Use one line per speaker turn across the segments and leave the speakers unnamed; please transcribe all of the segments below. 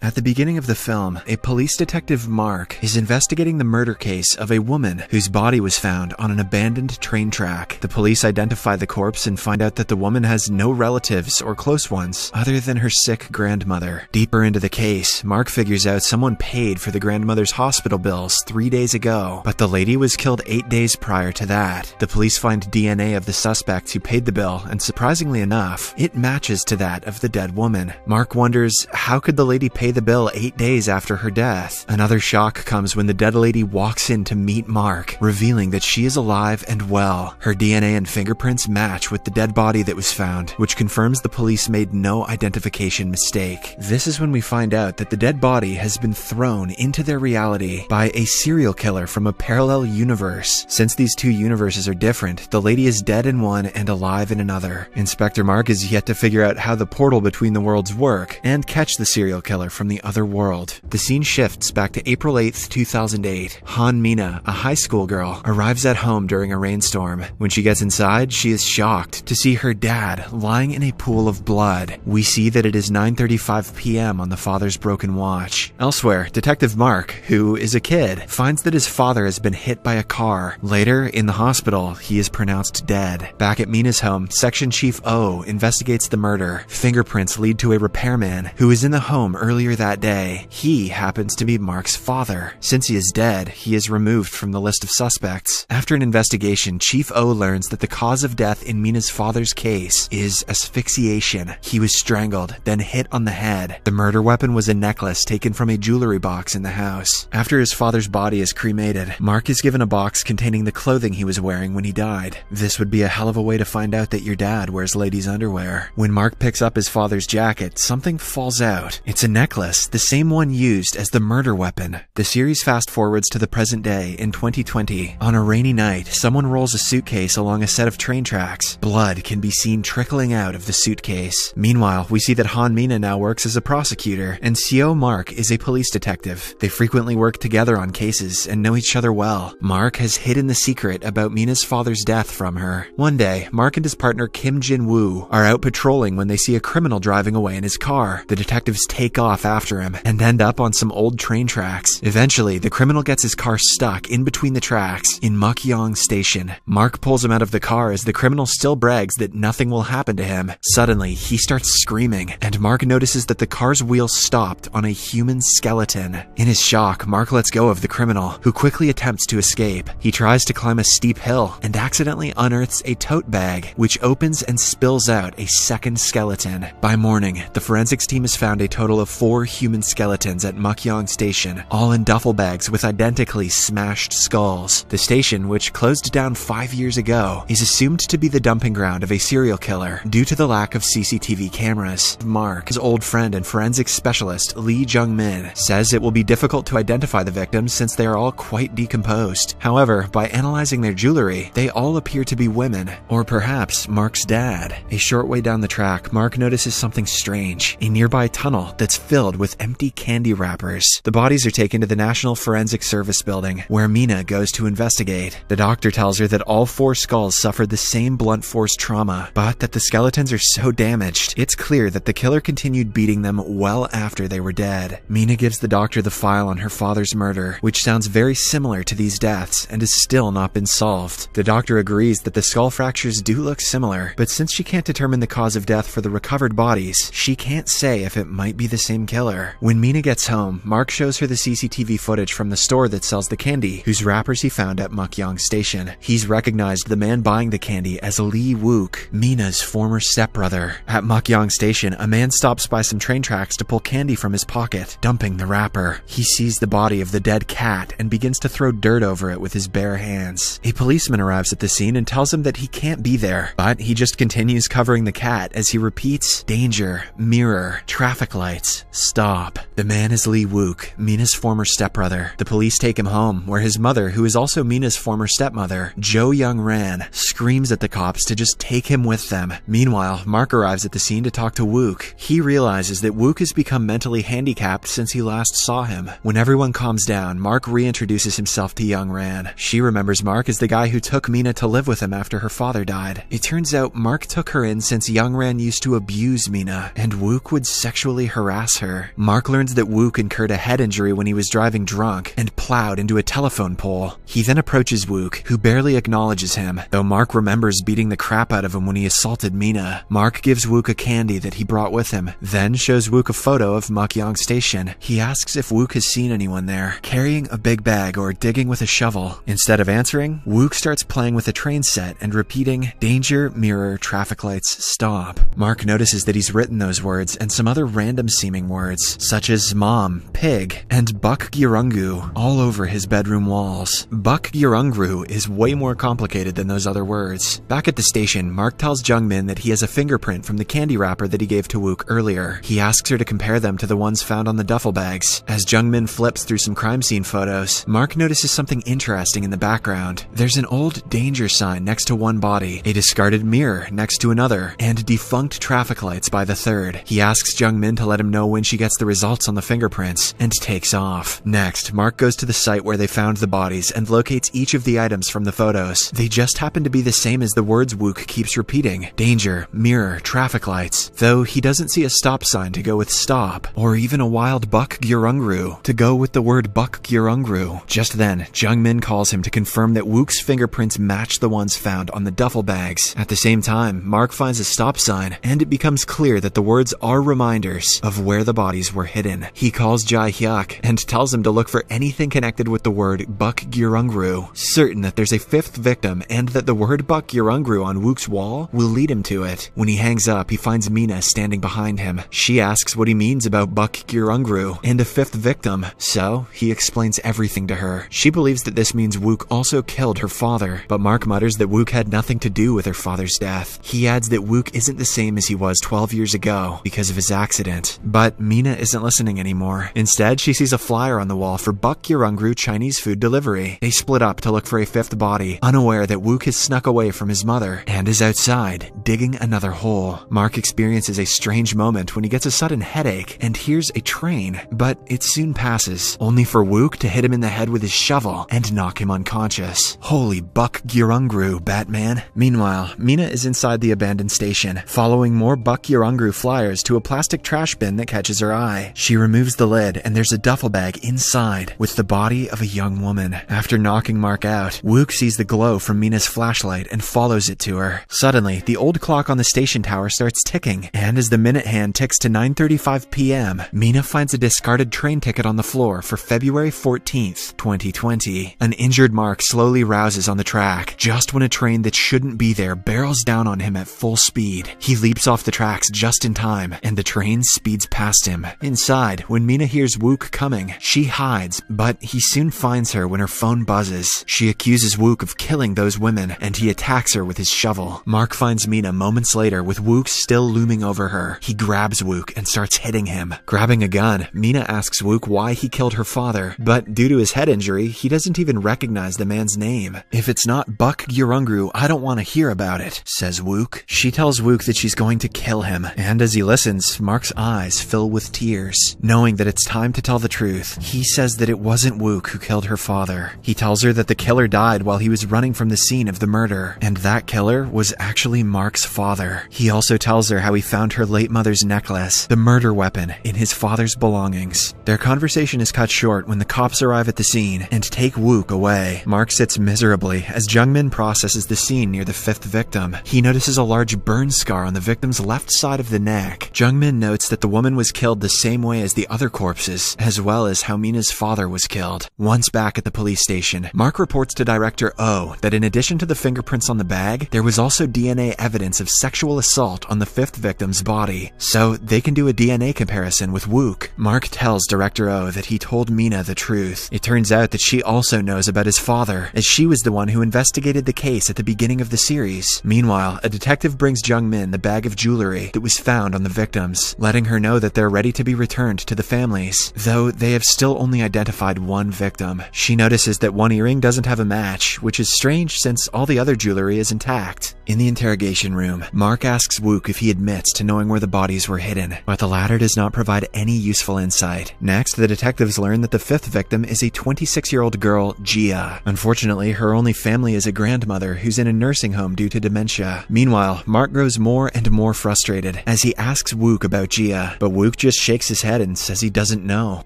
At the beginning of the film, a police detective, Mark, is investigating the murder case of a woman whose body was found on an abandoned train track. The police identify the corpse and find out that the woman has no relatives or close ones other than her sick grandmother. Deeper into the case, Mark figures out someone paid for the grandmother's hospital bills 3 days ago, but the lady was killed 8 days prior to that. The police find DNA of the suspect who paid the bill, and surprisingly enough, it matches to that of the dead woman. Mark wonders, how could the lady pay the bill 8 days after her death? Another shock comes when the dead lady walks in to meet Mark, revealing that she is alive and well. Her DNA and fingerprints match with the dead body that was found, which confirms the police made no identification mistake. This is when we find out that the dead body has been thrown into their reality by a serial killer from a parallel universe. Since these two universes are different, the lady is dead in one and alive in another. Inspector Mark is yet to figure out how the portal between the worlds work and catch the serial killer from the other world. The scene shifts back to April 8th, 2008. Han Mina, a high school girl, arrives at home during a rainstorm. When she gets inside, she is shocked to see her dad lying in a pool of blood. We see that it is 9:35 p.m. on the father's broken watch. Elsewhere, Detective Mark, who is a kid, finds that his father has been hit by a car. Later, in the hospital, he is pronounced dead. Back at Mina's home, Section Chief O investigates the murder. Fingerprints lead to a repairman who was in the home earlier that day. He happens to be Mark's father. Since he is dead, he is removed from the list of suspects. After an investigation, Chief O learns that the cause of death in Mina's father's case is asphyxiation. He was strangled, then hit on the head. The murder weapon was a necklace taken from a jewelry box in the house. After his father's body is cremated, Mark is given a box containing the clothing he was wearing when he died. This would be a hell of a way to find out that your dad wears ladies' underwear. When Mark picks up his father's jacket, something falls out. It's a necklace, the same one used as the murder weapon. The series fast forwards to the present day in 2020. On a rainy night, someone rolls a suitcase along a set of train tracks. Blood can be seen trickling out of the suitcase. Meanwhile, we see that Han Mina now works as a prosecutor, and CO Mark is a police detective. They frequently work together on cases and know each other well. Mark has hidden the secret about Mina's father's death from her. One day, Mark and his partner Kim Jin-woo are out patrolling when they see a criminal driving away in his car. The detectives take off after him and end up on some old train tracks. Eventually, the criminal gets his car stuck in between the tracks in Mukyong Station. Mark pulls him out of the car as the criminal still brags that nothing will happen to him. Suddenly, he starts screaming, and Mark notices that the car's wheels stopped on a human skeleton. In his shock, Mark lets go of the criminal, who quickly attempts to escape. He tries to climb a steep hill and accidentally unearths a tote bag, which opens and spills out a second skeleton. By morning, the forensics team has found a total of 4 human skeletons at Mukyong Station, all in duffel bags with identically smashed skulls. The station, which closed down 5 years ago, is assumed to be the dumping ground of a serial killer due to the lack of CCTV cameras. Mark, his old friend and forensics specialist Lee Jung-min, says it will be difficult to identify the victims since they are all quite decomposed. However, by analyzing their jewelry, they all appear to be women, or perhaps Mark's dad. A short way down the track, Mark notices something strange, a nearby tunnel that's filled with empty candy wrappers. The bodies are taken to the National Forensic Service building, where Mina goes to investigate. The doctor tells her that all 4 skulls suffered the same blunt force trauma, but that the skeletons are so damaged, it's clear that the killer continued beating them well after they were dead. Mina gives the doctor the file on her father's murder, which sounds very similar to these deaths and has still not been solved. The doctor agrees that the skull fractures do look similar, but since she can't determine the cause of death for the recovered bodies, she can't say if it might be the same killer. When Mina gets home, Mark shows her the CCTV footage from the store that sells the candy, whose wrappers he found at Mukyong Station. He's recognized the man buying the candy as Lee Wook, Mina's former stepbrother. At Mukyong Station, a man stops by some train tracks to pull candy from his pocket, dumping the wrapper. He sees the body of the dead cat and begins to throw dirt over it with his bare hands. A policeman arrives at the scene and tells him that he can't be there, but he just continues covering the cat as he repeats, "Danger, mirror, traffic lights, stop." The man is Lee Wook, Mina's former stepbrother. The police take him home, where his mother, who is also Mina's former stepmother, Jo Young-ran, screams at the cops to just take him with them. Meanwhile, Mark arrives at the scene to talk to Wook. He realizes that Wook has become mentally handicapped since he last saw him. When everyone calms down, Mark reintroduces himself to Young-ran. She remembers Mark as the guy who took Mina to live with him after her father died. It turns out Mark took her in since Young-ran used to abuse Mina, and Wook would sexually harass her. her. Mark learns that Wook incurred a head injury when he was driving drunk and plowed into a telephone pole. He then approaches Wook, who barely acknowledges him, though Mark remembers beating the crap out of him when he assaulted Mina. Mark gives Wook a candy that he brought with him, then shows Wook a photo of Mukyong Station. He asks if Wook has seen anyone there, carrying a big bag or digging with a shovel. Instead of answering, Wook starts playing with a train set and repeating, "Danger, mirror, traffic lights, stop." Mark notices that he's written those words and some other random seeming words, such as mom, pig, and Buk Gyurungu, all over his bedroom walls. Buk Gyurungu is way more complicated than those other words. Back at the station, Mark tells Jungmin that he has a fingerprint from the candy wrapper that he gave to Wook earlier. He asks her to compare them to the ones found on the duffel bags. As Jungmin flips through some crime scene photos, Mark notices something interesting in the background. There's an old danger sign next to one body, a discarded mirror next to another, and defunct traffic lights by the third. He asks Jungmin to let him know when she gets the results on the fingerprints, and takes off. Next, Mark goes to the site where they found the bodies and locates each of the items from the photos. They just happen to be the same as the words Wook keeps repeating: danger, mirror, traffic lights, though he doesn't see a stop sign to go with stop, or even a wild Buk Gyurungu to go with the word Buk Gyurungu. Just then, Jungmin calls him to confirm that Wook's fingerprints match the ones found on the duffel bags. At the same time, Mark finds a stop sign, and it becomes clear that the words are reminders of where the bodies were hidden. He calls Jae Hyuk and tells him to look for anything connected with the word Buk Gyurungu, certain that there's a fifth victim and that the word Buk Gyurungu on Wook's wall will lead him to it. When he hangs up, he finds Mina standing behind him. She asks what he means about Buk Gyurungu and a fifth victim, so he explains everything to her. She believes that this means Wook also killed her father, but Mark mutters that Wook had nothing to do with her father's death. He adds that Wook isn't the same as he was 12 years ago because of his accident. But Mina isn't listening anymore. Instead, she sees a flyer on the wall for Buk Gyurungu Chinese food delivery. They split up to look for a fifth body, unaware that Wook has snuck away from his mother and is outside, digging another hole. Mark experiences a strange moment when he gets a sudden headache and hears a train, but it soon passes, only for Wook to hit him in the head with his shovel and knock him unconscious. Holy Buk Gyurungu, Batman. Meanwhile, Mina is inside the abandoned station, following more Buk Gyurungu flyers to a plastic trash bin that catches her eye. She removes the lid and there's a duffel bag inside with the body of a young woman. After knocking Mark out, Wook sees the glow from Mina's flashlight and follows it to her. Suddenly, the old clock on the station tower starts ticking, and as the minute hand ticks to 9:35 p.m., Mina finds a discarded train ticket on the floor for February 14th, 2020. An injured Mark slowly rouses on the track, just when a train that shouldn't be there barrels down on him at full speed. He leaps off the tracks just in time, and the train speeds past him. Inside, when Mina hears Wook coming, she hides, but he soon finds her when her phone buzzes. She accuses Wook of killing those women, and he attacks her with his shovel. Mark finds Mina moments later with Wook still looming over her. He grabs Wook and starts hitting him. Grabbing a gun, Mina asks Wook why he killed her father, but due to his head injury, he doesn't even recognize the man's name. "If it's not Buk Gyurungu, I don't want to hear about it," says Wook. She tells Wook that she's going to kill him, and as he listens, Mark's eyes fill with tears. Knowing that it's time to tell the truth, he says that it wasn't Wook who killed her father. He tells her that the killer died while he was running from the scene of the murder, and that killer was actually Mark's father. He also tells her how he found her late mother's necklace, the murder weapon, in his father's belongings. Their conversation is cut short when the cops arrive at the scene and take Wook away. Mark sits miserably as Jungmin processes the scene near the fifth victim. He notices a large burn scar on the victim's left side of the neck. Jungmin notes that the woman was killed the same way as the other corpses, as well as how Mina's father was killed. Once back at the police station, Mark reports to Director O that in addition to the fingerprints on the bag, there was also DNA evidence of sexual assault on the fifth victim's body, so they can do a DNA comparison with Wook. Mark tells Director O that he told Mina the truth. It turns out that she also knows about his father, as she was the one who investigated the case at the beginning of the series. Meanwhile, a detective brings Jungmin the bag of jewelry that was found on the victims, letting her know that they're ready to be returned to the families, though they have still only identified one victim. She notices that one earring doesn't have a match, which is strange since all the other jewelry is intact. In the interrogation room, Mark asks Wook if he admits to knowing where the bodies were hidden, but the latter does not provide any useful insight. Next, the detectives learn that the fifth victim is a 26-year-old girl, Gia. Unfortunately, her only family is a grandmother who's in a nursing home due to dementia. Meanwhile, Mark grows more and more frustrated as he asks Wook about Gia, but Wook Mark just shakes his head and says he doesn't know.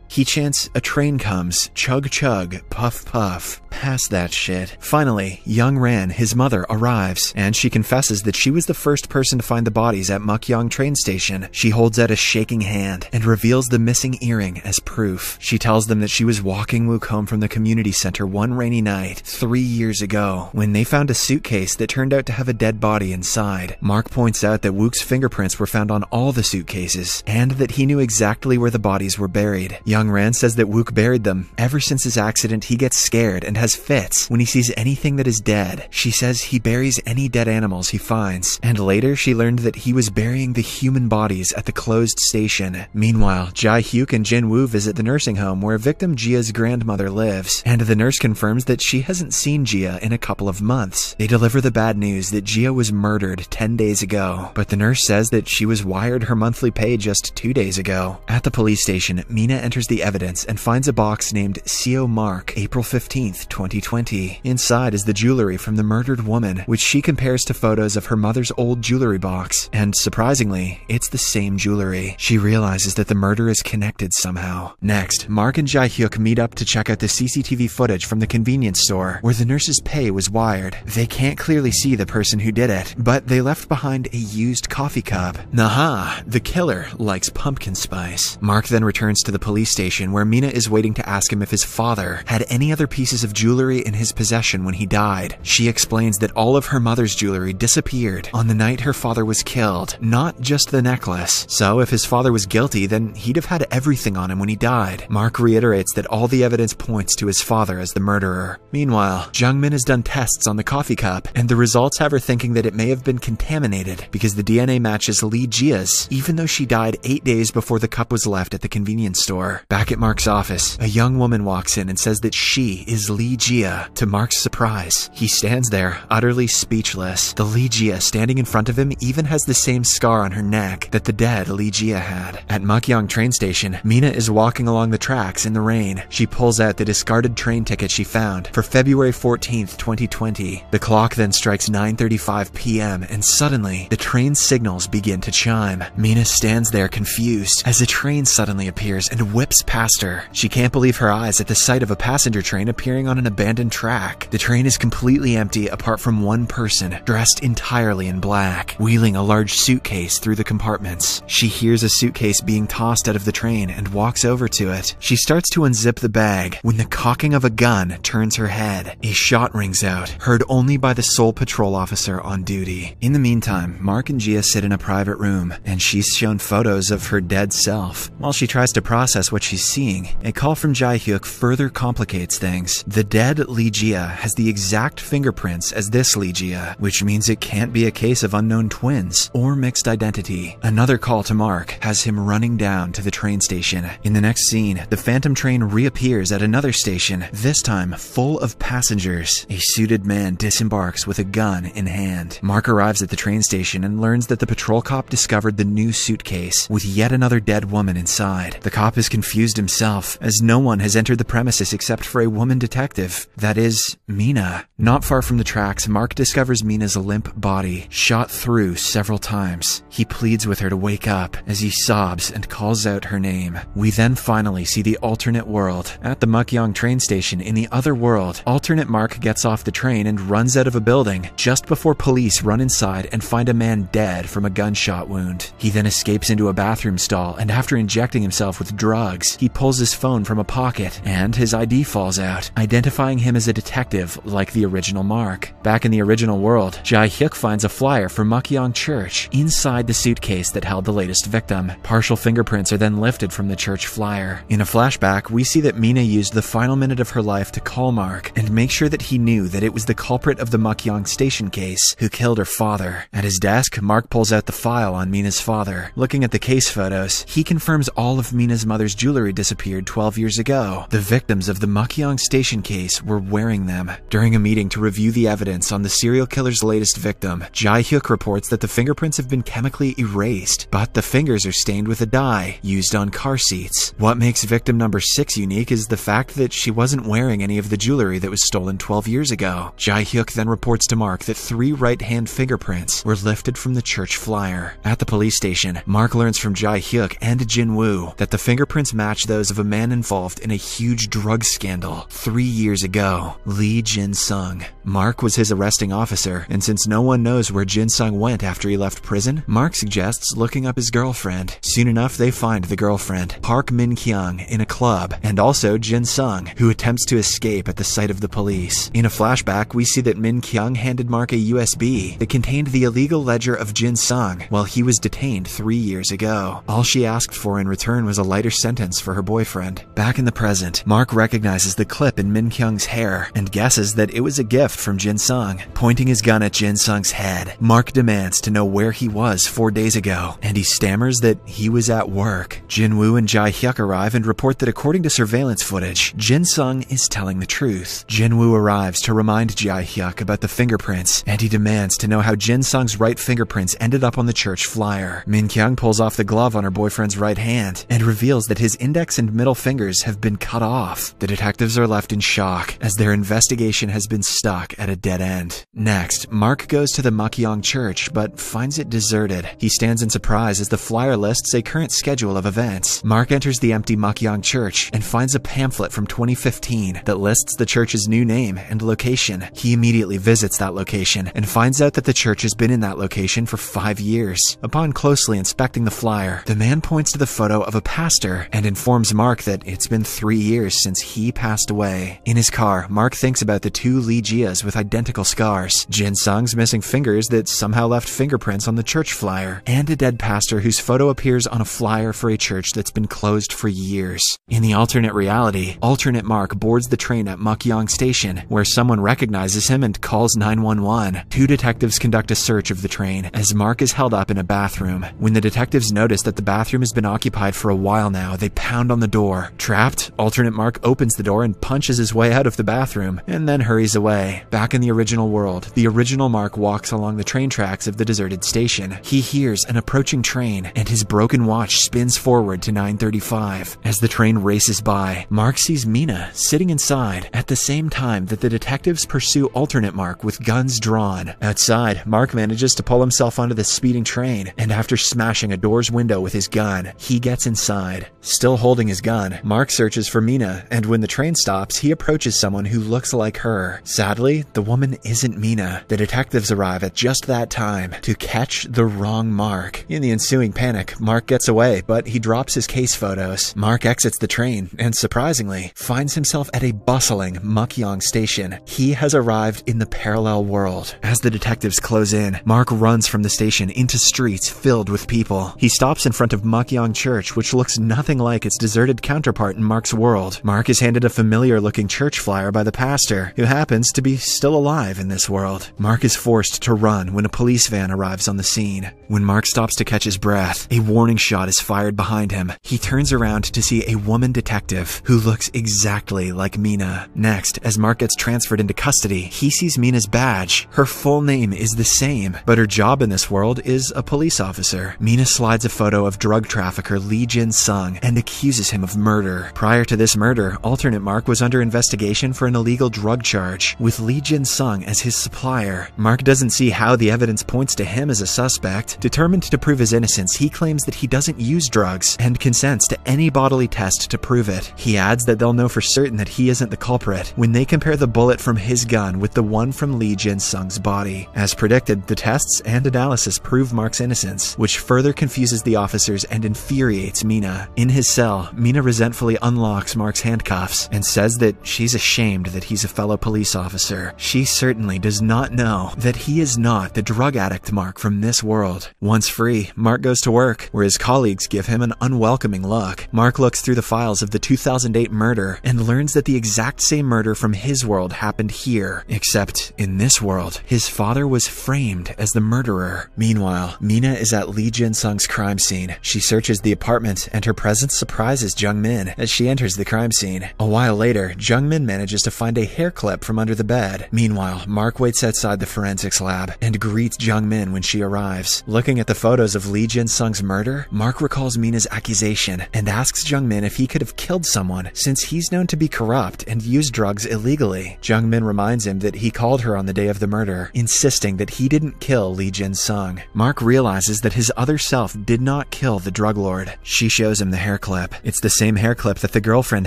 He chants, "A train comes, chug chug, puff puff." Past that shit. Finally, young Ran, his mother, arrives, and she confesses that she was the first person to find the bodies at Mukyong train station. She holds out a shaking hand and reveals the missing earring as proof. She tells them that she was walking Wook home from the community center one rainy night 3 years ago when they found a suitcase that turned out to have a dead body inside. Mark points out that Wook's fingerprints were found on all the suitcases and that he knew exactly where the bodies were buried. Young Ran says that Wook buried them. Ever since his accident, he gets scared and has fits when he sees anything that is dead. She says he buries any dead animals he finds, and later she learned that he was burying the human bodies at the closed station. Meanwhile, Jae-hyuk and Jin-woo visit the nursing home where victim Jia's grandmother lives, and the nurse confirms that she hasn't seen Jia in a couple of months. They deliver the bad news that Jia was murdered 10 days ago, but the nurse says that she was wired her monthly pay just 2 days ago. At the police station, Mina enters the evidence and finds a box named Seo Mark, April 15th, 2020. Inside is the jewelry from the murdered woman, which she compares to photos of her mother's old jewelry box, and surprisingly, it's the same jewelry. She realizes that the murder is connected somehow. Next, Mark and Jae-hyuk meet up to check out the CCTV footage from the convenience store where the nurse's pay was wired. They can't clearly see the person who did it, but they left behind a used coffee cup. Naha, the killer likes pumpkin spice. Mark then returns to the police station where Mina is waiting to ask him if his father had any other pieces of jewelry in his possession when he died. She explains that all of her mother's jewelry disappeared on the night her father was killed, not just the necklace. So if his father was guilty, then he'd have had everything on him when he died. Mark reiterates that all the evidence points to his father as the murderer. Meanwhile, Jungmin has done tests on the coffee cup, and the results have her thinking that it may have been contaminated because the DNA matches Lee Jia's, even though she died 8 days before the cup was left at the convenience store. Back at Mark's office, a young woman walks in and says that she is Lee Jia. To Mark's surprise, he stands there, utterly speechless. The Lee Jia standing in front of him even has the same scar on her neck that the dead Lee Jia had. At Mukyong train station, Mina is walking along the tracks in the rain. She pulls out the discarded train ticket she found for February 14th, 2020. The clock then strikes 9:35 p.m. and suddenly, the train signals begin to chime. Mina stands there confused as a train suddenly appears and whips past her. She can't believe her eyes at the sight of a passenger train appearing on an abandoned track. The train is completely empty apart from one person, dressed entirely in black, wheeling a large suitcase through the compartments. She hears a suitcase being tossed out of the train and walks over to it. She starts to unzip the bag when the cocking of a gun turns her head. A shot rings out, heard only by the sole patrol officer on duty. In the meantime, Mark and Jia sit in a private room, and she's shown photos of her dead self. While she tries to process what she's seeing, a call from Jae-hyuk further complicates things. The dead Lee Jia has the exact fingerprints as this Lee Jia, which means it can't be a case of unknown twins or mixed identity. Another call to Mark has him running down to the train station. In the next scene, the phantom train reappears at another station, this time full of passengers. A suited man disembarks with a gun in hand. Mark arrives at the train station and learns that the patrol cop discovered the new suitcase with yet another dead woman inside. The cop is confused himself, as no one has entered the premises except for a woman detective. That is, Mina. Not far from the tracks, Mark discovers Mina's limp body, shot through several times. He pleads with her to wake up as he sobs and calls out her name. We then finally see the alternate world. At the Mukyong train station in the other world, alternate Mark gets off the train and runs out of a building just before police run inside and find a man dead from a gunshot wound. He then escapes into a bathroom stall, and after injecting himself with drugs, he pulls his phone from a pocket and his ID falls out, identifying him as a detective like the original Mark. Back in the original world, Jae-hyuk finds a flyer for Mukyong Church inside the suitcase that held the latest victim. Partial fingerprints are then lifted from the church flyer. In a flashback, we see that Mina used the final minute of her life to call Mark and make sure that he knew that it was the culprit of the Mukyong station case who killed her father. At his desk, Mark pulls out the file on Mina's father. Looking at the case photos, he confirms all of Mina's mother's jewelry disappeared 12 years ago. The victims of the Mukyong station case were wearing them. During a meeting to review the evidence on the serial killer's latest victim, Jae-hyuk reports that the fingerprints have been chemically erased, but the fingers are stained with a dye used on car seats. What makes victim number 6 unique is the fact that she wasn't wearing any of the jewelry that was stolen 12 years ago. Jae-hyuk then reports to Mark that 3 right-hand fingerprints were lifted from the church flyer. At the police station, Mark learns from Jae Jae-hyuk and Jin-woo that the fingerprints match those of a man involved in a huge drug scandal 3 years ago, Lee Jin-sung. Mark was his arresting officer, and since no one knows where Jin-sung went after he left prison, Mark suggests looking up his girlfriend. Soon enough, they find the girlfriend, Park Min-kyung, in a club, and also Jin-sung, who attempts to escape at the sight of the police. In a flashback, we see that Min-kyung handed Mark a USB that contained the illegal ledger of Jin-sung while he was detained 3 years ago. All she asked for in return was a lighter sentence for her boyfriend. Back in the present, Mark recognizes the clip in Min-kyung's hair and guesses that it was a gift from Jin-sung. Pointing his gun at Jin-sung's head, Mark demands to know where he was 4 days ago, and he stammers that he was at work. Jin-woo and Jae-hyuk arrive and report that according to surveillance footage, Jin-sung is telling the truth. Jin-woo arrives to remind Jae-hyuk about the fingerprints, and he demands to know how Jin-sung's right fingerprints ended up on the church flyer. Min-kyung pulls off the glove on her boyfriend's right hand and reveals that his index and middle fingers have been cut off. The detectives are left in shock as their investigation has been stuck at a dead end. Next, Mark goes to the Mukyeong church but finds it deserted. He stands in surprise as the flyer lists a current schedule of events. Mark enters the empty Mukyeong church and finds a pamphlet from 2015 that lists the church's new name and location. He immediately visits that location and finds out that the church has been in that location for 5 years. Upon closely inspecting the flyer, the man points to the photo of a pastor and informs Mark that it's been 3 years since he passed away. In his car, Mark thinks about the 2 Lee Jias with identical scars, Jin-sung's missing fingers that somehow left fingerprints on the church flyer, and a dead pastor whose photo appears on a flyer for a church that's been closed for years. In the alternate reality, alternate Mark boards the train at Mukyeong Station, where someone recognizes him and calls 911. 2 detectives conduct a search of the train as Mark is held up in a bathroom. When the detectives notice that the bathroom has been occupied for a while now, they pound on the door. Trapped, alternate Mark opens the door and punches his way out of the bathroom, and then hurries away. Back in the original world, the original Mark walks along the train tracks of the deserted station. He hears an approaching train, and his broken watch spins forward to 9:35. As the train races by, Mark sees Mina sitting inside at the same time that the detectives pursue alternate Mark with guns drawn. Outside, Mark manages to pull himself onto the speeding train, and after smashing a door's window with his gun, he gets inside. Still holding his gun, Mark searches for Mina, and when the train stops, he approaches someone who looks like her. Sadly, the woman isn't Mina. The detectives arrive at just that time to catch the wrong Mark. In the ensuing panic, Mark gets away, but he drops his case photos. Mark exits the train and, surprisingly, finds himself at a bustling Mukyeong station. He has arrived in the parallel world. As the detectives close in, Mark runs from the station into streets filled with people. He stops in front of Mukyeong Church, which looks nothing like its deserted counterpart in Mark's world. Mark is handed a familiar-looking church flyer by the pastor, who happens to be still alive in this world. Mark is forced to run when a police van arrives on the scene. When Mark stops to catch his breath, a warning shot is fired behind him. He turns around to see a woman detective who looks exactly like Mina. Next, as Mark gets transferred into custody, he sees Mina's badge. Her full name is the same, but her job in this world is a police officer. Mina slides a photo of drug trafficker Lee Jin-sung and accuses him of murder. Prior to this murder, alternate Mark was under investigation for an illegal drug charge, with Lee Jin-sung as his supplier. Mark doesn't see how the evidence points to him as a suspect. Determined to prove his innocence, he claims that he doesn't use drugs and consents to any bodily test to prove it. He adds that they'll know for certain that he isn't the culprit when they compare the bullet from his gun with the one from Lee Jin-sung's body. As predicted, the tests and analysis prove Mark's innocence, which further confuses the officers and infuriates Mina. In his cell, Mina resentfully unlocks Mark's handcuffs and says that she's ashamed that he's a fellow police officer. She certainly does not know that he is not the drug addict Mark from this world. Once free, Mark goes to work, where his colleagues give him an unwelcoming look. Mark looks through the files of the 2008 murder and learns that the exact same murder from his world happened here, except in this world, his father was framed as the murderer. Meanwhile, Mina is at Lee Jin-sung's crime scene. She searches the apartment, and her presence surprises Jung-min as she enters the crime scene. A while later, Jung-min manages to find a hair clip from under the bed. Meanwhile, Mark waits outside the forensics lab and greets Jung-min when she arrives. Looking at the photos of Lee Jin-sung's murder, Mark recalls Mina's accusation and asks Jung-min if he could have killed someone, since he's known to be corrupt and use drugs illegally. Jung-min reminds him that he called her on the day of the murder, insisting that he didn't kill Lee Jin-sung. Mark realizes that his other self did not not kill the drug lord. She shows him the hair clip. It's the same hair clip that the girlfriend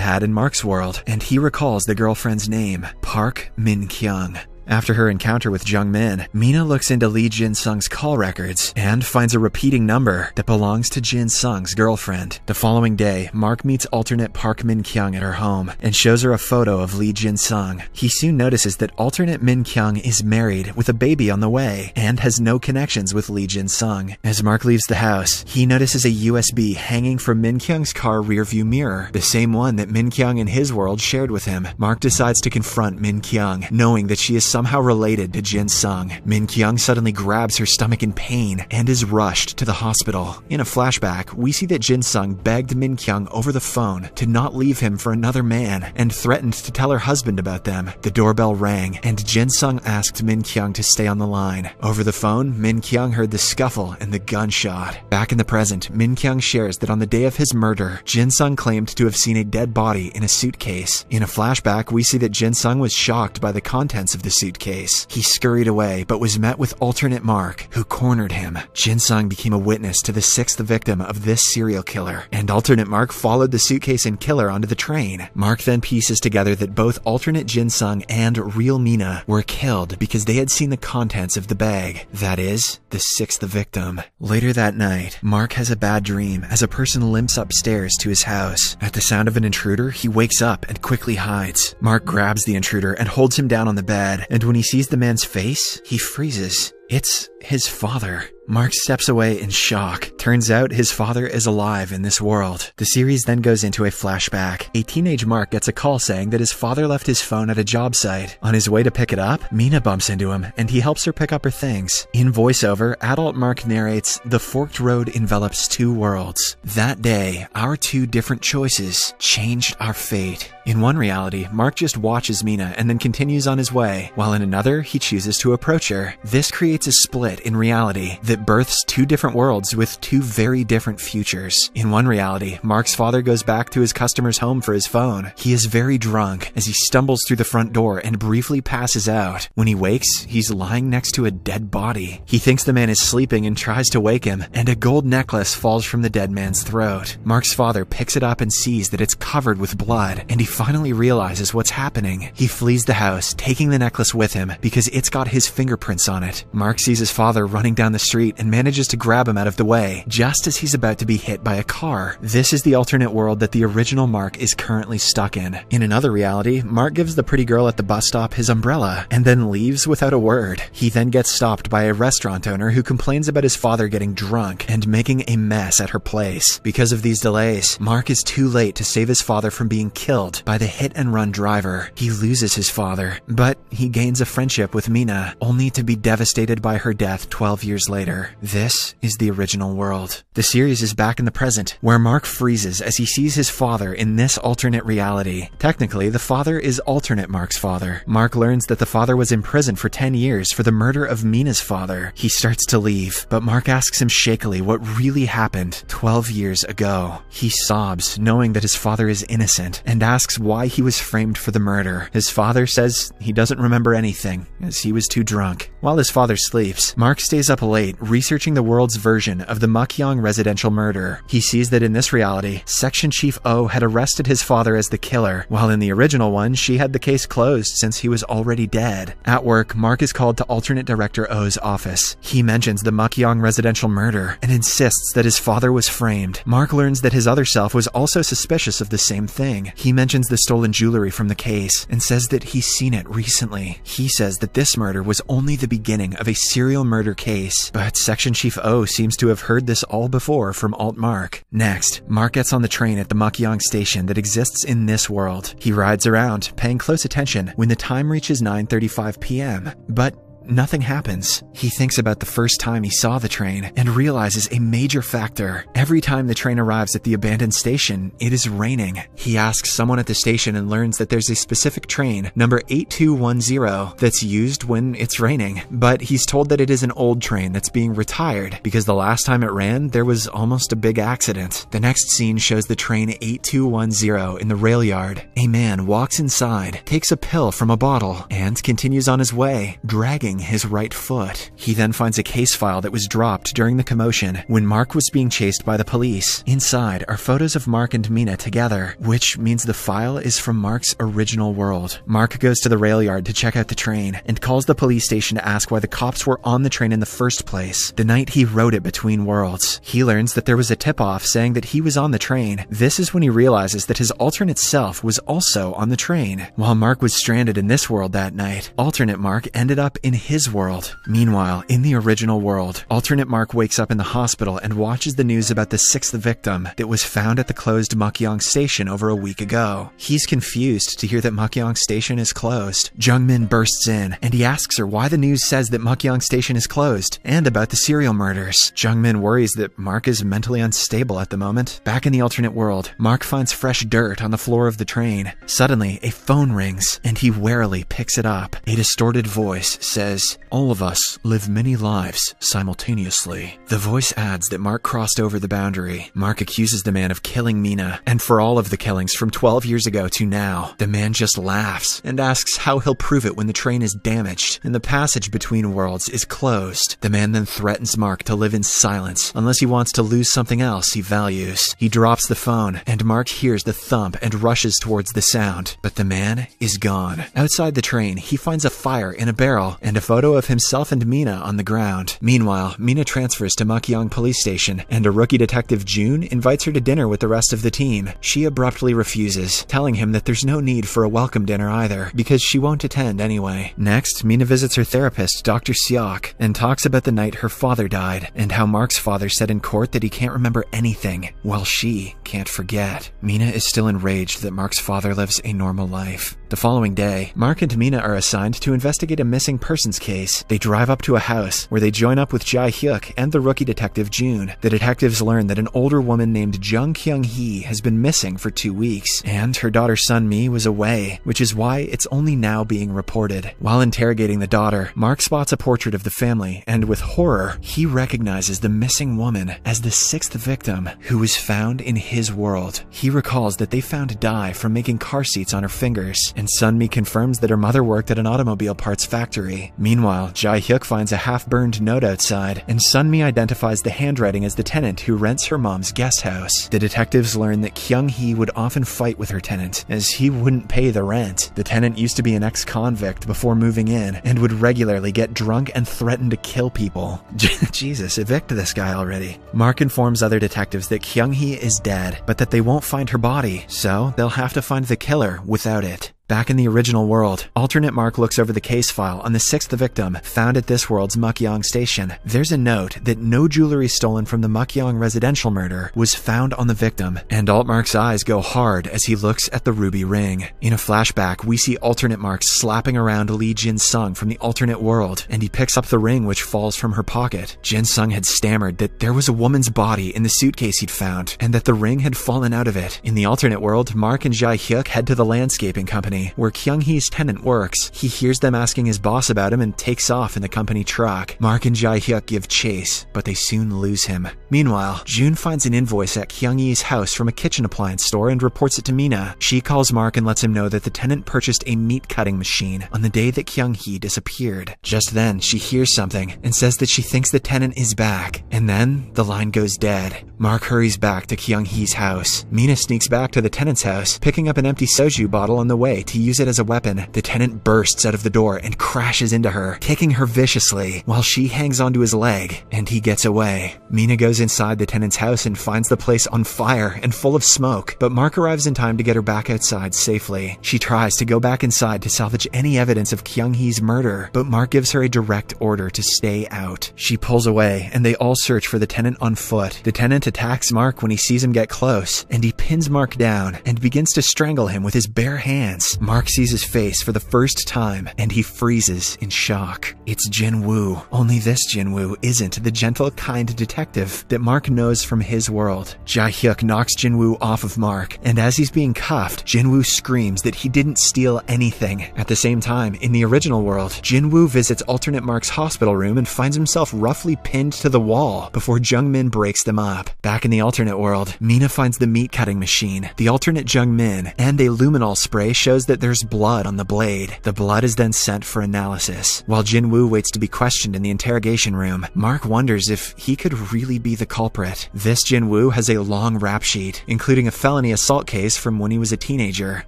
had in Mark's world, and he recalls the girlfriend's name, Park Min-kyung. After her encounter with Jung Min, Mina looks into Lee Jin-sung's call records and finds a repeating number that belongs to Jin-sung's girlfriend. The following day, Mark meets alternate Park Min-kyung at her home and shows her a photo of Lee Jin-sung. He soon notices that alternate Min-kyung is married with a baby on the way and has no connections with Lee Jin-sung. As Mark leaves the house, he notices a USB hanging from Min-kyung's car rearview mirror, the same one that Min-kyung in his world shared with him. Mark decides to confront Min-kyung, knowing that she is somehow related to Jin-sung. Min-kyung suddenly grabs her stomach in pain and is rushed to the hospital. In a flashback, we see that Jin-sung begged Min-kyung over the phone to not leave him for another man and threatened to tell her husband about them. The doorbell rang and Jin-sung asked Min-kyung to stay on the line. Over the phone, Min-kyung heard the scuffle and the gunshot. Back in the present, Min-kyung shares that on the day of his murder, Jin-sung claimed to have seen a dead body in a suitcase. In a flashback, we see that Jin-sung was shocked by the contents of the suitcase. He scurried away, but was met with alternate Mark, who cornered him. Jin-sung became a witness to the 6th victim of this serial killer, and alternate Mark followed the suitcase and killer onto the train. Mark then pieces together that both alternate Jin-sung and real Mina were killed because they had seen the contents of the bag. That is, the 6th victim. Later that night, Mark has a bad dream as a person limps upstairs to his house. At the sound of an intruder, he wakes up and quickly hides. Mark grabs the intruder and holds him down on the bed, and when he sees the man's face, he freezes. It's his father. Mark steps away in shock. Turns out his father is alive in this world. The series then goes into a flashback. A teenage Mark gets a call saying that his father left his phone at a job site. On his way to pick it up, Mina bumps into him, and he helps her pick up her things. In voiceover, adult Mark narrates, "The forked road envelops two worlds. That day, our two different choices changed our fate." In one reality, Mark just watches Mina and then continues on his way, while in another, he chooses to approach her. This creates a split in reality that births two different worlds with two very different futures. In one reality, Mark's father goes back to his customer's home for his phone. He is very drunk as he stumbles through the front door and briefly passes out. When he wakes, he's lying next to a dead body. He thinks the man is sleeping and tries to wake him, and a gold necklace falls from the dead man's throat. Mark's father picks it up and sees that it's covered with blood, and he finally realizes what's happening. He flees the house, taking the necklace with him because it's got his fingerprints on it. Mark sees his father running down the street and manages to grab him out of the way, just as he's about to be hit by a car. This is the alternate world that the original Mark is currently stuck in. In another reality, Mark gives the pretty girl at the bus stop his umbrella, and then leaves without a word. He then gets stopped by a restaurant owner who complains about his father getting drunk and making a mess at her place. Because of these delays, Mark is too late to save his father from being killed by the hit-and-run driver. He loses his father, but he gains a friendship with Mina, only to be devastated by her death 12 years later. This is the original world. The series is back in the present, where Mark freezes as he sees his father in this alternate reality. Technically, the father is alternate Mark's father. Mark learns that the father was imprisoned for 10 years for the murder of Mina's father. He starts to leave, but Mark asks him shakily what really happened 12 years ago. He sobs, knowing that his father is innocent, and asks why he was framed for the murder. His father says he doesn't remember anything, as he was too drunk. While his father sleeps, Mark stays up late researching the world's version of the Mukyong residential murder. He sees that in this reality, Section Chief O had arrested his father as the killer, while in the original one, she had the case closed since he was already dead. At work, Mark is called to alternate Director O's office. He mentions the Mukyong residential murder and insists that his father was framed. Mark learns that his other self was also suspicious of the same thing. He mentions the stolen jewelry from the case and says that he's seen it recently. He says that this murder was only the beginning of a serial murder case, but Section Chief O seems to have heard this all before from Alt Mark. Next, Mark gets on the train at the Mukyong station that exists in this world. He rides around, paying close attention when the time reaches 9:35 p.m., but nothing happens. He thinks about the first time he saw the train and realizes a major factor. Every time the train arrives at the abandoned station, it is raining. He asks someone at the station and learns that there's a specific train, number 8210, that's used when it's raining. But he's told that it is an old train that's being retired because the last time it ran, there was almost a big accident. The next scene shows the train 8210 in the rail yard. A man walks inside, takes a pill from a bottle, and continues on his way, dragging winging his right foot. He then finds a case file that was dropped during the commotion when Mark was being chased by the police. Inside are photos of Mark and Mina together, which means the file is from Mark's original world. Mark goes to the rail yard to check out the train and calls the police station to ask why the cops were on the train in the first place, the night he rode it between worlds. He learns that there was a tip-off saying that he was on the train. This is when he realizes that his alternate self was also on the train. While Mark was stranded in this world that night, alternate Mark ended up in his world. Meanwhile, in the original world, alternate Mark wakes up in the hospital and watches the news about the 6th victim that was found at the closed Mukyong station over a week ago. He's confused to hear that Mukyong station is closed. Jung-min bursts in and he asks her why the news says that Mukyong station is closed and about the serial murders. Jung-min worries that Mark is mentally unstable at the moment. Back in the alternate world, Mark finds fresh dirt on the floor of the train. Suddenly, a phone rings and he warily picks it up. A distorted voice says, "All of us live many lives simultaneously." The voice adds that Mark crossed over the boundary. Mark accuses the man of killing Mina, and for all of the killings from 12 years ago to now. The man just laughs and asks how he'll prove it when the train is damaged and the passage between worlds is closed. The man then threatens Mark to live in silence unless he wants to lose something else he values. He drops the phone and Mark hears the thump and rushes towards the sound, but the man is gone. Outside the train, he finds a fire in a barrel and a photo of himself and Mina on the ground. Meanwhile, Mina transfers to Mukyong police station and a rookie detective June invites her to dinner with the rest of the team. She abruptly refuses, telling him that there's no need for a welcome dinner either, because she won't attend anyway. Next, Mina visits her therapist, Dr. Seok, and talks about the night her father died, and how Mark's father said in court that he can't remember anything, while she can't forget. Mina is still enraged that Mark's father lives a normal life. The following day, Mark and Mina are assigned to investigate a missing persons case. They drive up to a house, where they join up with Jae-hyuk and the rookie detective June. The detectives learn that an older woman named Jung Kyung-hee has been missing for 2 weeks, and her daughter Sun-mi was away, which is why it's only now being reported. While interrogating the daughter, Mark spots a portrait of the family, and with horror, he recognizes the missing woman as the 6th victim, who was found in his world. He recalls that they found dye from making car seats on her fingers, and Sun-mi confirms that her mother worked at an automobile parts factory. Meanwhile, Jae-hyuk finds a half-burned note outside, and Sun-mi identifies the handwriting as the tenant who rents her mom's guest house. The detectives learn that Kyung-hee would often fight with her tenant, as he wouldn't pay the rent. The tenant used to be an ex-convict before moving in, and would regularly get drunk and threaten to kill people. Jesus, evict this guy already. Mark informs other detectives that Kyung-hee is dead, but that they won't find her body, so they'll have to find the killer without it. Back in the original world, alternate Mark looks over the case file on the 6th victim found at this world's Mukyong station. There's a note that no jewelry stolen from the Mukyong residential murder was found on the victim, and alt Mark's eyes go hard as he looks at the ruby ring. In a flashback, we see alternate Mark slapping around Lee Jin-sung from the alternate world, and he picks up the ring which falls from her pocket. Jin-sung had stammered that there was a woman's body in the suitcase he'd found, and that the ring had fallen out of it. In the alternate world, Mark and Jae-hyuk head to the landscaping company, where Kyung-hee's tenant works. He hears them asking his boss about him and takes off in the company truck. Mark and Jae-hyuk give chase, but they soon lose him. Meanwhile, June finds an invoice at Kyung-hee's house from a kitchen appliance store and reports it to Mina. She calls Mark and lets him know that the tenant purchased a meat cutting machine on the day that Kyung-hee disappeared. Just then, she hears something and says that she thinks the tenant is back, and then the line goes dead. Mark hurries back to Kyung-hee's house. Mina sneaks back to the tenant's house, picking up an empty soju bottle on the way to use it as a weapon. The tenant bursts out of the door and crashes into her, kicking her viciously, while she hangs onto his leg, and he gets away. Mina goes inside the tenant's house and finds the place on fire and full of smoke, but Mark arrives in time to get her back outside safely. She tries to go back inside to salvage any evidence of Kyung-hee's murder, but Mark gives her a direct order to stay out. She pulls away, and they all search for the tenant on foot. The tenant attacks Mark when he sees him get close, and he pins Mark down and begins to strangle him with his bare hands. Mark sees his face for the first time, and he freezes in shock. It's Jin-woo. Only this Jin-woo isn't the gentle, kind detective that Mark knows from his world. Jae-hyuk knocks Jin-woo off of Mark, and as he's being cuffed, Jin-woo screams that he didn't steal anything. At the same time, in the original world, Jin-woo visits alternate Mark's hospital room and finds himself roughly pinned to the wall before Jung-min breaks them up. Back in the alternate world, Mina finds the meat cutting machine, the alternate Jung-min, and a luminol spray shows shows that there's blood on the blade. The blood is then sent for analysis. While Jin-woo waits to be questioned in the interrogation room, Mark wonders if he could really be the culprit. This Jin-woo has a long rap sheet, including a felony assault case from when he was a teenager.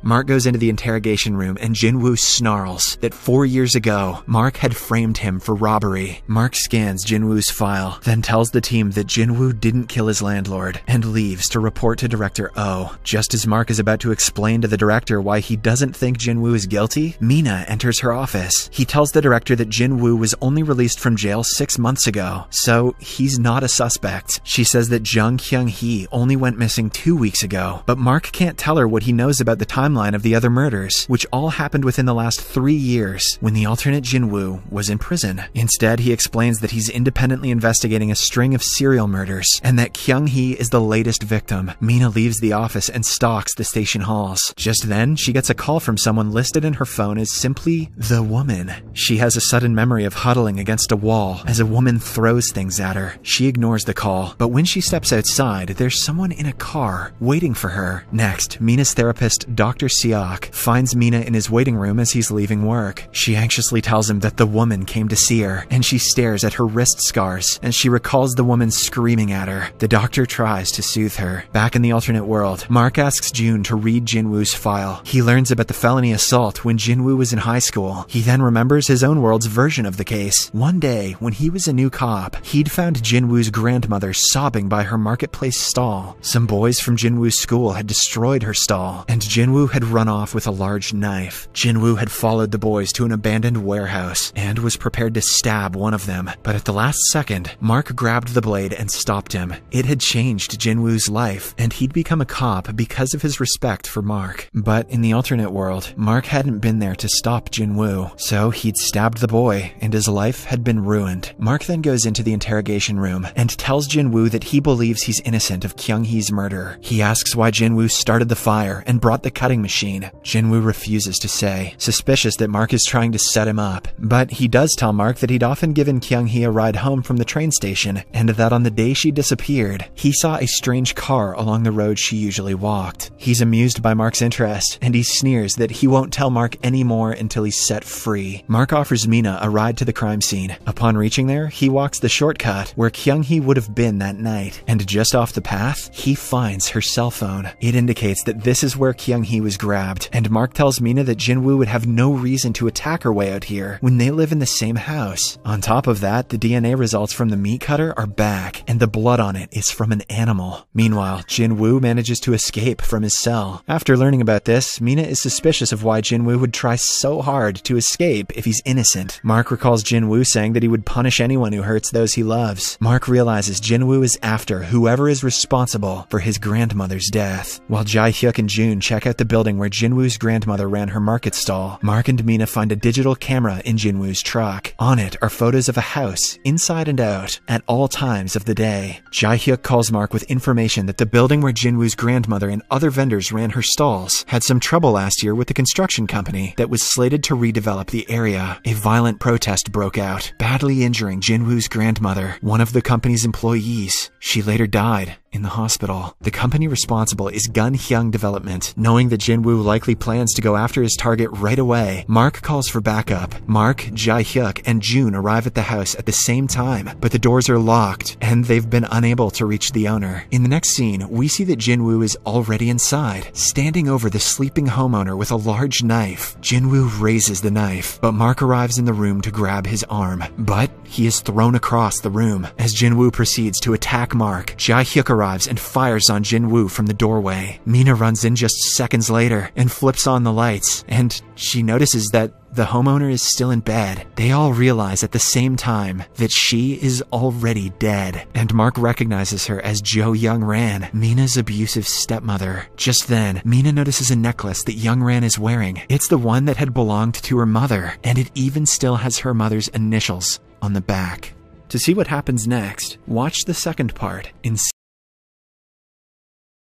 Mark goes into the interrogation room and Jin-woo snarls that 4 years ago, Mark had framed him for robbery. Mark scans Jin-woo's file, then tells the team that Jin-woo didn't kill his landlord, and leaves to report to Director Oh. Just as Mark is about to explain to the director why he doesn't think Jin-woo is guilty, Mina enters her office. He tells the director that Jin-woo was only released from jail 6 months ago, so he's not a suspect. She says that Jung Kyung-hee only went missing 2 weeks ago, but Mark can't tell her what he knows about the timeline of the other murders, which all happened within the last 3 years, when the alternate Jin-woo was in prison. Instead, he explains that he's independently investigating a string of serial murders, and that Kyung-hee is the latest victim. Mina leaves the office and stalks the station halls. Just then, she gets a call from someone listed in her phone as simply the woman. She has a sudden memory of huddling against a wall as a woman throws things at her. She ignores the call, but when she steps outside, there's someone in a car waiting for her. Next, Mina's therapist, Dr. Seok, finds Mina in his waiting room as he's leaving work. She anxiously tells him that the woman came to see her, and she stares at her wrist scars as she recalls the woman screaming at her. The doctor tries to soothe her. Back in the alternate world, Mark asks June to read Jin-woo's file. He learns about the felony assault when Jin-woo was in high school. He then remembers his own world's version of the case. One day, when he was a new cop, he'd found Jin-woo's grandmother sobbing by her marketplace stall. Some boys from Jin-woo's school had destroyed her stall, and Jin-woo had run off with a large knife. Jin-woo had followed the boys to an abandoned warehouse and was prepared to stab one of them, but at the last second, Mark grabbed the blade and stopped him. It had changed Jin-woo's life, and he'd become a cop because of his respect for Mark. But in the alternate world, Mark hadn't been there to stop Jin-woo, so he'd stabbed the boy, and his life had been ruined. Mark then goes into the interrogation room and tells Jin-woo that he believes he's innocent of Kyung-hee's murder. He asks why Jin-woo started the fire and brought the cutting machine. Jin-woo refuses to say, suspicious that Mark is trying to set him up. But he does tell Mark that he'd often given Kyung-hee a ride home from the train station, and that on the day she disappeared, he saw a strange car along the road she usually walked. He's amused by Mark's interest, and he sneers that he won't tell Mark anymore until he's set free. Mark offers Mina a ride to the crime scene. Upon reaching there, he walks the shortcut where Kyung-hee would have been that night, and just off the path, he finds her cell phone. It indicates that this is where Kyung-hee was grabbed, and Mark tells Mina that Jin-woo would have no reason to attack her way out here when they live in the same house. On top of that, the DNA results from the meat cutter are back, and the blood on it is from an animal. Meanwhile, Jin-woo manages to escape from his cell. After learning about this, Mina is suspicious of why Jin-woo would try so hard to escape if he's innocent. Mark recalls Jin-woo saying that he would punish anyone who hurts those he loves. Mark realizes Jin-woo is after whoever is responsible for his grandmother's death. While Jae-hyuk and June check out the building where Jin-woo's grandmother ran her market stall, Mark and Mina find a digital camera in Jin-woo's truck. On it are photos of a house, inside and out, at all times of the day. Jae-hyuk calls Mark with information that the building where Jin-woo's grandmother and other vendors ran her stalls had some trouble last year with the construction company that was slated to redevelop the area. A violent protest broke out, badly injuring Jin-woo's grandmother, one of the company's employees. She later died in the hospital. The company responsible is Gun-hyung Development. Knowing that Jin-woo likely plans to go after his target right away, Mark calls for backup. Mark, Jae-hyuk, and June arrive at the house at the same time, but the doors are locked, and they've been unable to reach the owner. In the next scene, we see that Jin-woo is already inside, standing over the sleeping homeowner with a large knife. Jin-woo raises the knife, but Mark arrives in the room to grab his arm. But he is thrown across the room. As Jin-woo proceeds to attack Mark, Jae-hyuk arrives and fires on Jin-woo from the doorway. Mina runs in just seconds later and flips on the lights, and she notices that the homeowner is still in bed. They all realize at the same time that she is already dead, and Mark recognizes her as Jo Young-ran, Mina's abusive stepmother. Just then, Mina notices a necklace that Young-ran is wearing. It's the one that had belonged to her mother, and it even still has her mother's initials on the back. To see what happens next, watch the second part in